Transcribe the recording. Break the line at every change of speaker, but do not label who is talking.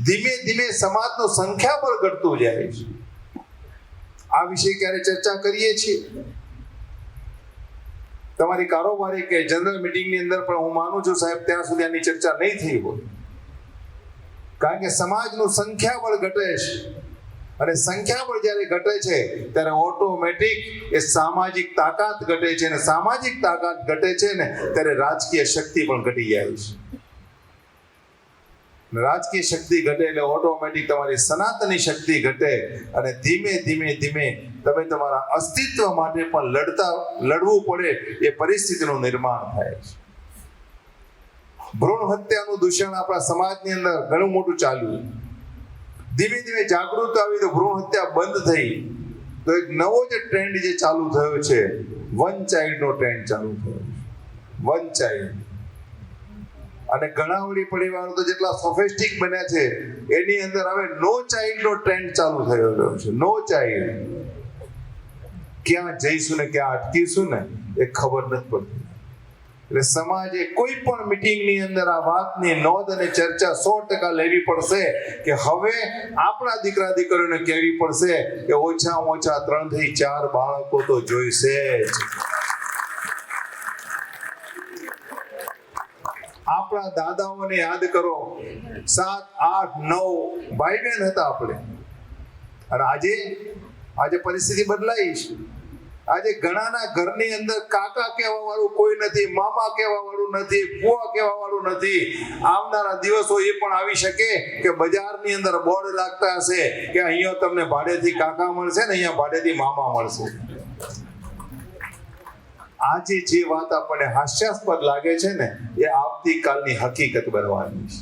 ધીમે ધીમે સમાજનું સંખ્યાબળ ઘટતું જાય છે. આ વિશે ક્યારે ચર્ચા કરીએ છીએ? તમારી કારોબારી કે જનરલ મીટિંગની અંદર પણ હું માનું છું સાહેબ ત્યાં સુધી આની ચર્ચા નહીં થઈ હોય, કારણ કે સમાજનું સંખ્યાબળ ઘટે છે અને સંખ્યાબળ જ્યારે ઘટે છે ત્યારે ઓટોમેટિક એ સામાજિક તાકાત ઘટે છે, અને સામાજિક તાકાત ઘટે છે ને ત્યારે રાજકીય શક્તિ પણ ઘટી જાય છે. રાજકીય શક્તિ ઘટે એટલે ઓટોમેટિક તમારી સનાતની શક્તિ ઘટે અને ધીમે ધીમે ધીમે તમે તમારા અસ્તિત્વ માટે પણ લડવું પડે એ પરિસ્થિતિનું નિર્માણ થાય છે. ભ્રૂણ હત્યાનું દૂષણ આપણા સમાજની અંદર ઘણું મોટું ચાલ્યું. ધીમે ધીમે જાગૃત આવી તો ભ્રૂણ હત્યા બંધ થઈ, તો એક નવો જે ટ્રેન્ડ જે ચાલુ થયો છે, વન ચાઇલ્ડનો ટ્રેન્ડ ચાલુ થયો છે. વન ચાઇલ્ડ અને ઘણા વળી પરિવારો તો જેટલા સોફિસ્ટિક બન્યા છે એની અંદર હવે નો ચાઇલ્ડનો ટ્રેન્ડ ચાલુ થયો છે. No child. ક્યાં જઈશું ને ક્યાં અટકીશું ને એ ખબર નથી પડતી. એટલે સમાજે કોઈ પણ મીટિંગની અંદર આ વાતની નોંધ અને ચર્ચા 100% લેવી પડશે કે હવે આપણા દીકરા દીકરીઓને કહેવી પડશે કે ઓછામાં ઓછા 3 થી 4 બાળકો તો જોઈશે જ. આપણા દાદાઓને યાદ કરો, 7, 8, 9 ભાઈ બહેન હતા આપણે, અને આજે પરિસ્થિતિ બદલાઈ છે. આજે ઘણાના ઘરની અંદર કાકા કહેવા વાળું કોઈ નથી, મામા કહેવા વાળું નથી, ફુવા કહેવા વાળું નથી. આવનારા દિવસો એ પણ આવી શકે કે બજારની અંદર બોર્ડ લાગતા હશે કે અહીંયા તમને ભાડેથી કાકા મળશે ને અહીંયા ભાડેથી મામા મળશે. આજે જે વાત આપણને હાસ્યાસ્પદ લાગે છે ને એ આવતીકાલની હકીકત બનવાની છે.